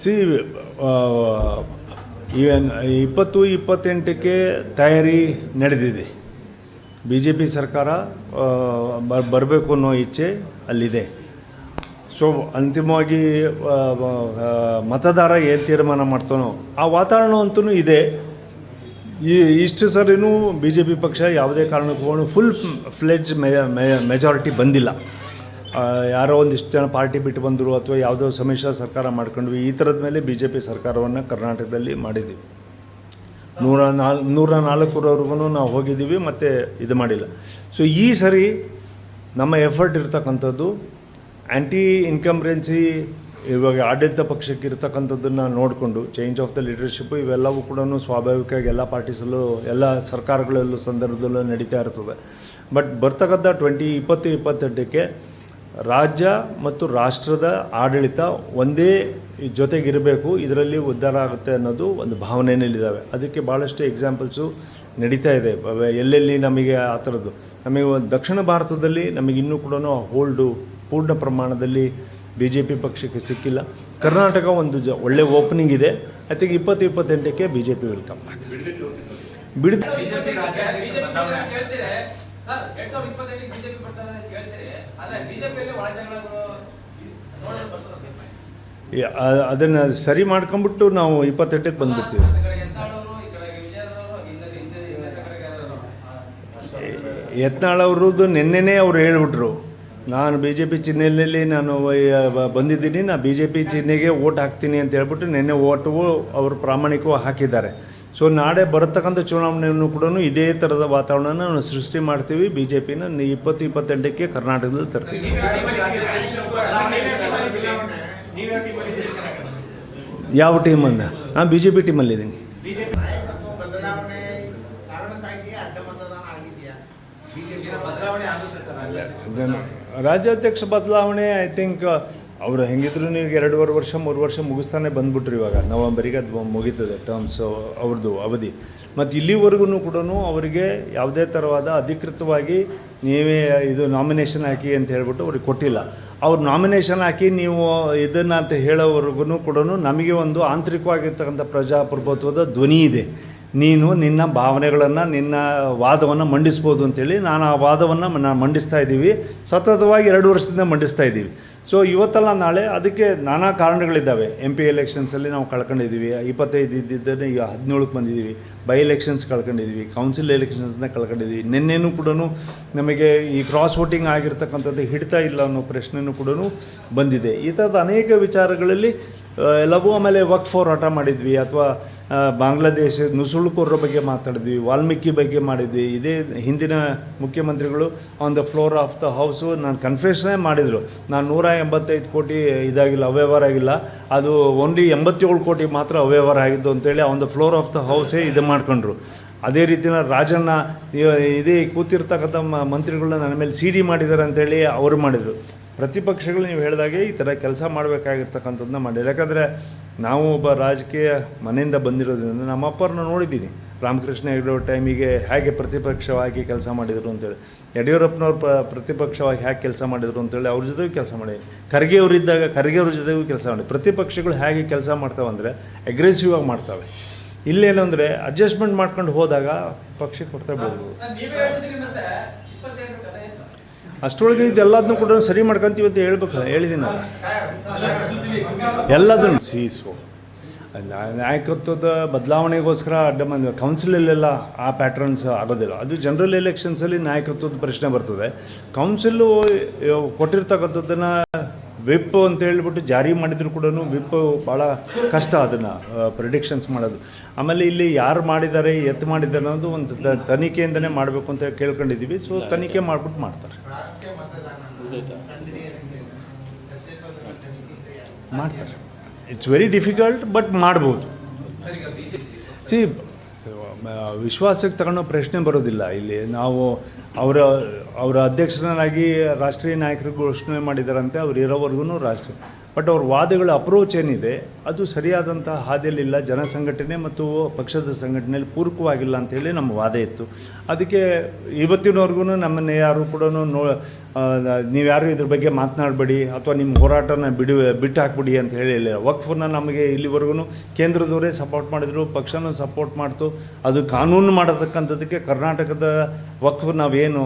See even 2028ಕ್ಕೆ ತಯಾರಿ ನಡೆದಿದೆ. B J P ಸರ್ಕಾರ ಬರಬೇಕು ಅನ್ನೋ ಇಚ್ಛೆ ಅಲ್ಲಿದೆ. ಸೊ ಅಂತಿಮವಾಗಿ ಮತದಾರ ಏನು ತೀರ್ಮಾನ ಮಾಡ್ತಾನೋ ಆ ವಾತಾವರಣ ಅಂತೂ ಇದೆ. ಇಷ್ಟು ಸರಿನೂ ಬಿ ಜೆ ಪಿ ಪಕ್ಷ ಯಾವುದೇ ಕಾರಣಕ್ಕೂ ಫುಲ್ ಫ್ಲೆಡ್ಜ್ ಮೆಜಾರಿಟಿ ಬಂದಿಲ್ಲ. ಯಾರೋ ಒಂದಿಷ್ಟು ಜನ ಪಾರ್ಟಿ ಬಿಟ್ಟು ಬಂದರು ಅಥವಾ ಯಾವುದೋ ಸಮ್ಮಿಶ್ರ ಸರ್ಕಾರ ಮಾಡ್ಕೊಂಡ್ವಿ. ಈ ಥರದ ಮೇಲೆ ಬಿ ಜೆ ಪಿ ಸರ್ಕಾರವನ್ನು ಕರ್ನಾಟಕದಲ್ಲಿ ಮಾಡಿದ್ದೀವಿ. 104ವರೆಗೂ ನಾವು ಹೋಗಿದ್ದೀವಿ ಮತ್ತು ಇದು ಮಾಡಿಲ್ಲ. ಸೊ ಈ ಸರಿ ನಮ್ಮ ಎಫರ್ಟ್ ಇರ್ತಕ್ಕಂಥದ್ದು ಆ್ಯಂಟಿ ಇನ್ಕಂಬ್ರೆನ್ಸಿ ಇವಾಗ ಆಡಳಿತ ಪಕ್ಷಕ್ಕೆ ಇರ್ತಕ್ಕಂಥದ್ದನ್ನು ನೋಡಿಕೊಂಡು ಚೇಂಜ್ ಆಫ್ ದ ಲೀಡರ್ಶಿಪ್ಪು ಇವೆಲ್ಲವೂ ಕೂಡ ಸ್ವಾಭಾವಿಕವಾಗಿ ಎಲ್ಲ ಪಾರ್ಟೀಸಲ್ಲೂ ಎಲ್ಲ ಸರ್ಕಾರಗಳಲ್ಲೂ ಸಂದರ್ಭದಲ್ಲೂ ನಡೀತಾ ಇರ್ತದೆ. ಬಟ್ ಬರ್ತಕ್ಕಂಥ 2028ಕ್ಕೆ ರಾಜ್ಯ ಮತ್ತು ರಾಷ್ಟ್ರದ ಆಡಳಿತ ಒಂದೇ ಜೊತೆಗಿರಬೇಕು, ಇದರಲ್ಲಿ ಉದ್ಧಾರ ಆಗುತ್ತೆ ಅನ್ನೋದು ಒಂದು ಭಾವನೆಯಲ್ಲಿದ್ದಾವೆ. ಅದಕ್ಕೆ ಭಾಳಷ್ಟು ಎಕ್ಸಾಂಪಲ್ಸು ನಡೀತಾ ಇದೆ ಎಲ್ಲೆಲ್ಲಿ ನಮಗೆ ಆ ಥರದ್ದು. ನಮಗೆ ದಕ್ಷಿಣ ಭಾರತದಲ್ಲಿ ನಮಗೆ ಇನ್ನೂ ಕೂಡ ಹೋಲ್ಡು ಪೂರ್ಣ ಪ್ರಮಾಣದಲ್ಲಿ ಬಿ ಜೆ ಪಿ ಪಕ್ಷಕ್ಕೆ ಸಿಕ್ಕಿಲ್ಲ. ಕರ್ನಾಟಕ ಒಂದು ಒಳ್ಳೆ ಓಪನಿಂಗ್ ಇದೆ. ಐ ಥಿಂಕ್ 2028ಕ್ಕೆ B J P welcome bid ಅದನ್ನು ಸರಿ ಮಾಡ್ಕೊಂಬಿಟ್ಟು ನಾವು 28ಕ್ಕೆ ಬಂದುಬಿಡ್ತೀವಿ. ಯತ್ನಾಳ್ ಅವ್ರದ್ದು ನಿನ್ನೆನೇ ಅವ್ರು ಹೇಳ್ಬಿಟ್ರು, ನಾನು ಬಿ ಜೆ ಪಿ ಚಿಹ್ನೆಯಲ್ಲಿ ನಾನು ಬಂದಿದ್ದೀನಿ, ನಾನು ಬಿ ಜೆ ಪಿ ಚಿಹ್ನೆಗೆ ಓಟ್ ಹಾಕ್ತೀನಿ ಅಂತ ಹೇಳ್ಬಿಟ್ಟು ನಿನ್ನೆ ಓಟು ಅವರು ಪ್ರಾಮಾಣಿಕವಾಗಿ ಹಾಕಿದ್ದಾರೆ. ಸೊ ನಾಳೆ ಬರತಕ್ಕಂಥ ಚುನಾವಣೆಯನ್ನು ಕೂಡ ಇದೇ ಥರದ ವಾತಾವರಣನ ನಾವು ಸೃಷ್ಟಿ ಮಾಡ್ತೀವಿ. ಬಿ ಜೆ ಪಿನ 2028ಕ್ಕೆ ಕರ್ನಾಟಕದಲ್ಲಿ ತರ್ತೀವಿ. ಯಾವ ಟೀಮಂದ? ನಾನು ಬಿ ಜೆ ಪಿ ಟೀಮಲ್ಲಿದ್ದೀನಿ. ರಾಜ್ಯಾಧ್ಯಕ್ಷ ಬದಲಾವಣೆ ಐ ಥಿಂಕ್ ಅವರು ಹೆಂಗಿದ್ರು ನೀವು 2.5 ವರ್ಷ 3 ವರ್ಷ ಮುಗಿಸ್ತಾನೆ ಬಂದುಬಿಟ್ರು. ಇವಾಗ ನವಂಬರಿಗೆ ಅದು ಮುಗೀತದೆ ಟರ್ಮ್ಸ್ ಅವ್ರದ್ದು ಅವಧಿ. ಮತ್ತು ಇಲ್ಲಿವರೆಗೂ ಕೂಡ ಅವರಿಗೆ ಯಾವುದೇ ಥರವಾದ ಅಧಿಕೃತವಾಗಿ ನೀವೇ ಇದು ನಾಮಿನೇಷನ್ ಹಾಕಿ ಅಂತ ಹೇಳ್ಬಿಟ್ಟು ಅವ್ರಿಗೆ ಕೊಟ್ಟಿಲ್ಲ. ಅವ್ರು ನಾಮಿನೇಷನ್ ಹಾಕಿ ನೀವು ಇದನ್ನು ಅಂತ ಹೇಳೋವರೆಗೂ ಕೂಡ ನಮಗೆ ಒಂದು ಆಂತರಿಕವಾಗಿರ್ತಕ್ಕಂಥ ಪ್ರಜಾಪ್ರಭುತ್ವದ ಧ್ವನಿ ಇದೆ. ನೀನು ನಿನ್ನ ಭಾವನೆಗಳನ್ನು ನಿನ್ನ ವಾದವನ್ನು ಮಂಡಿಸ್ಬೋದು ಅಂತೇಳಿ ನಾನು ಆ ವಾದವನ್ನು ಮಂಡಿಸ್ತಾ ಇದ್ದೀವಿ. ಸತತವಾಗಿ 2 ವರ್ಷದಿಂದ ಮಂಡಿಸ್ತಾ ಇದ್ದೀವಿ. ಸೊ ಇವತ್ತಲ್ಲ ನಾಳೆ ಅದಕ್ಕೆ ನಾನಾ ಕಾರಣಗಳಿದ್ದಾವೆ. MP ಎಲೆಕ್ಷನ್ಸಲ್ಲಿ ನಾವು ಕಳ್ಕೊಂಡಿದ್ದೀವಿ, 25 ಇದ್ದಿದ್ದನ್ನು ಈಗ 17ಕ್ಕೆ ಬಂದಿದ್ದೀವಿ. ಬೈ ಎಲೆಕ್ಷನ್ಸ್ ಕಳ್ಕೊಂಡಿದ್ದೀವಿ, ಕೌನ್ಸಿಲ್ ಎಲೆಕ್ಷನ್ಸ್ನ ಕಳ್ಕೊಂಡಿದ್ದೀವಿ. ನಿನ್ನೆನೂ ಕೂಡ ನಮಗೆ ಈ ಕ್ರಾಸ್ ವೋಟಿಂಗ್ ಆಗಿರ್ತಕ್ಕಂಥದ್ದು ಹಿಡ್ತಾ ಇಲ್ಲ ಅನ್ನೋ ಪ್ರಶ್ನೆಯೂ ಕೂಡ ಬಂದಿದೆ. ಈ ಥರದ ಅನೇಕ ವಿಚಾರಗಳಲ್ಲಿ ಎಲ್ಲವೂ. ಆಮೇಲೆ ವಕ್ಫ್ ಹೋರಾಟ ಮಾಡಿದ್ವಿ, ಅಥವಾ ಬಾಂಗ್ಲಾದೇಶ ನುಸುಳುಕೋರರ ಬಗ್ಗೆ ಮಾತಾಡಿದ್ವಿ, ವಾಲ್ಮೀಕಿ ಬಗ್ಗೆ ಮಾಡಿದ್ವಿ. ಇದೇ ಹಿಂದಿನ ಮುಖ್ಯಮಂತ್ರಿಗಳು on the floor of the house ನಾನು ಕನ್ಫೆಷನ್ನೇ ಮಾಡಿದರು, ನಾನು 185 ಕೋಟಿ ಇದಾಗಿಲ್ಲ, ಅವ್ಯವಹಾರ ಆಗಿಲ್ಲ, ಅದು ಓನ್ಲಿ 87 ಕೋಟಿ ಮಾತ್ರ ಅವ್ಯವಹಾರ ಆಗಿದ್ದು ಅಂತೇಳಿ on the floor of the ಹೌಸೇ ಇದು ಮಾಡ್ಕೊಂಡ್ರು. ಅದೇ ರೀತಿಯ ರಾಜಣ್ಣ ಇದೇ ಕೂತಿರ್ತಕ್ಕಂಥ ಮಂತ್ರಿಗಳನ್ನ ನನ್ನ ಮೇಲೆ CD ಮಾಡಿದ್ದಾರೆ ಅಂತೇಳಿ ಅವರು ಮಾಡಿದರು. ಪ್ರತಿಪಕ್ಷಗಳು ನೀವು ಹೇಳಿದಾಗೆ ಈ ಥರ ಕೆಲಸ ಮಾಡಬೇಕಾಗಿರ್ತಕ್ಕಂಥದ್ದನ್ನ ಮಾಡಿಲ್ಲ. ಯಾಕಂದರೆ ನಾವು ಒಬ್ಬ ರಾಜಕೀಯ ಮನೆಯಿಂದ ಬಂದಿರೋದ್ರಿಂದ ನಮ್ಮ ಅಪ್ಪರನ್ನ ನೋಡಿದ್ದೀನಿ. ರಾಮಕೃಷ್ಣ ಹೆಗಡೆ ಟೈಮಿಗೆ ಹೇಗೆ ಪ್ರತಿಪಕ್ಷವಾಗಿ ಕೆಲಸ ಮಾಡಿದರು ಅಂತೇಳಿ, ಯಡಿಯೂರಪ್ಪನವ್ರು ಪ್ರತಿಪಕ್ಷವಾಗಿ ಹೇಗೆ ಕೆಲಸ ಮಾಡಿದರು ಅಂತೇಳಿ ಅವ್ರ ಜೊತೆಗೂ ಕೆಲಸ ಮಾಡಿ, ಖರ್ಗೆ ಅವರಿದ್ದಾಗ ಖರ್ಗೆ ಅವ್ರ ಜೊತೆಗೂ ಕೆಲಸ ಮಾಡಿ. ಪ್ರತಿಪಕ್ಷಗಳು ಹೇಗೆ ಕೆಲಸ ಮಾಡ್ತಾವೆ ಅಂದರೆ ಅಗ್ರೆಸಿವ್ ಆಗಿ ಮಾಡ್ತವೆ. ಇಲ್ಲೇನು ಅಂದರೆ ಅಡ್ಜಸ್ಟ್ಮೆಂಟ್ ಮಾಡ್ಕೊಂಡು ಹೋದಾಗ ಪಕ್ಷಕ್ಕೆ ಕೊಡ್ತಾ ಬಿಡ್ಬೋದು. ಅಷ್ಟರೊಳಗೆ ಇದೆಲ್ಲದನ್ನೂ ಕೂಡ ಸರಿ ಮಾಡ್ಕೊತೀವಿ ಅಂತ ಹೇಳ್ಬೇಕಲ್ಲ, ಹೇಳಿದ್ದೀನಿ ಎಲ್ಲದನ್ನು. ನಾಯಕತ್ವದ ಬದಲಾವಣೆಗೋಸ್ಕರ ಅಡ್ಡ ಬಂದ ಕೌನ್ಸಿಲಲ್ಲೆಲ್ಲ ಆ ಪ್ಯಾಟ್ರನ್ಸ್ ಆಗೋದಿಲ್ಲ. ಅದು ಜನರಲ್ ಎಲೆಕ್ಷನ್ಸಲ್ಲಿ ನಾಯಕತ್ವದ ಪ್ರಶ್ನೆ ಬರ್ತದೆ. ಕೌನ್ಸಿಲು ಕೊಟ್ಟಿರ್ತಕ್ಕಂಥದ್ದನ್ನು ವಿಪ್ ಅಂತ ಹೇಳ್ಬಿಟ್ಟು ಜಾರಿ ಮಾಡಿದ್ರು ಕೂಡ ವಿಪ್ ಭಾಳ ಕಷ್ಟ ಅದನ್ನು ಪ್ರಿಡಿಕ್ಷನ್ಸ್ ಮಾಡೋದು. ಆಮೇಲೆ ಇಲ್ಲಿ ಯಾರು ಮಾಡಿದ್ದಾರೆ ಎತ್ತು ಮಾಡಿದ್ದಾರೆ ಅನ್ನೋದು ಒಂದು ತನಿಖೆಯಿಂದನೇ ಮಾಡಬೇಕು ಅಂತ ಕೇಳ್ಕೊಂಡಿದ್ದೀವಿ. ಸೊ ತನಿಖೆ ಮಾಡಿಬಿಟ್ಟು ಮಾಡ್ತಾರೆ. ಇಟ್ಸ್ ವೆರಿ ಡಿಫಿಕಲ್ಟ್, ಬಟ್ ಮಾಡ್ಬೋದು. ವಿಶ್ವಾಸಕ್ಕೆ ತಗೊಳ್ಳೋ ಪ್ರಶ್ನೆ ಬರೋದಿಲ್ಲ ಇಲ್ಲಿ. ನಾವು ಅವರ ಅಧ್ಯಕ್ಷರನ್ನಾಗಿ ರಾಷ್ಟ್ರೀಯ ನಾಯಕರು ಘೋಷಣೆ ಮಾಡಿದಾರಂತೆ, ಅವ್ರು ಇರೋವರೆಗೂ ರಾಷ್ಟ್ರೀಯ. ಬಟ್ ಅವ್ರ ವಾದಗಳ ಅಪ್ರೋಚ್ ಏನಿದೆ ಅದು ಸರಿಯಾದಂಥ ಹಾದಿಯಲ್ಲಿಲ್ಲ. ಜನ ಸಂಘಟನೆ ಮತ್ತು ಪಕ್ಷದ ಸಂಘಟನೆಯಲ್ಲಿ ಪೂರಕವಾಗಿಲ್ಲ ಅಂಥೇಳಿ ನಮ್ಮ ವಾದ ಇತ್ತು. ಅದಕ್ಕೆ ಇವತ್ತಿನವರೆಗೂ ನಮ್ಮನ್ನು ಯಾರು ಕೂಡ ನೀವು ಯಾರು ಇದ್ರ ಬಗ್ಗೆ ಮಾತನಾಡಬೇಡಿ ಅಥವಾ ನಿಮ್ಮ ಹೋರಾಟನ ಬಿಟ್ಟು ಹಾಕ್ಬಿಡಿ ಅಂತ ಹೇಳಿಲ್ಲ. ವಕ್ಫನ್ನ ನಮಗೆ ಇಲ್ಲಿವರೆಗೂ ಕೇಂದ್ರದವರೇ ಸಪೋರ್ಟ್ ಮಾಡಿದರು, ಪಕ್ಷನೂ ಸಪೋರ್ಟ್ ಮಾಡ್ತು. ಅದು ಕಾನೂನು ಮಾಡತಕ್ಕಂಥದ್ದಕ್ಕೆ ಕರ್ನಾಟಕದ ವಕ್ಫ್ ನಾವೇನು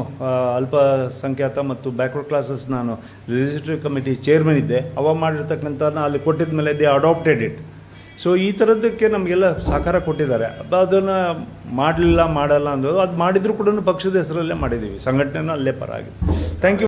ಅಲ್ಪಸಂಖ್ಯಾತ ಮತ್ತು ಬ್ಯಾಕ್ವರ್ಡ್ ಕ್ಲಾಸಸ್ ನಾನು ಲೆಜಿಸ್ಲೇಟಿವ್ ಕಮಿಟಿ ಚೇರ್ಮನ್ ಇದ್ದೆ, ಅವ ಮಾಡಿರ್ತಕ್ಕಂಥ ಅಲ್ಲಿ ಕೊಟ್ಟಿದ ಮೇಲೆ ದೇ ಅಡಾಪ್ಟೆಡ್ ಇಟ್. ಸೊ ಈ ಥರದ್ದಕ್ಕೆ ನಮಗೆಲ್ಲ ಸಹಕಾರ ಕೊಟ್ಟಿದ್ದಾರೆ. ಅದನ್ನು ಮಾಡಲ್ಲ ಅಂದರು, ಅದು ಮಾಡಿದರೂ ಕೂಡ ಪಕ್ಷದ ಹೆಸರಲ್ಲೇ ಮಾಡಿದ್ದೀವಿ, ಸಂಘಟನೆನೂ ಅಲ್ಲೇ ಪರ ಆಗಿದೆ. Thank you.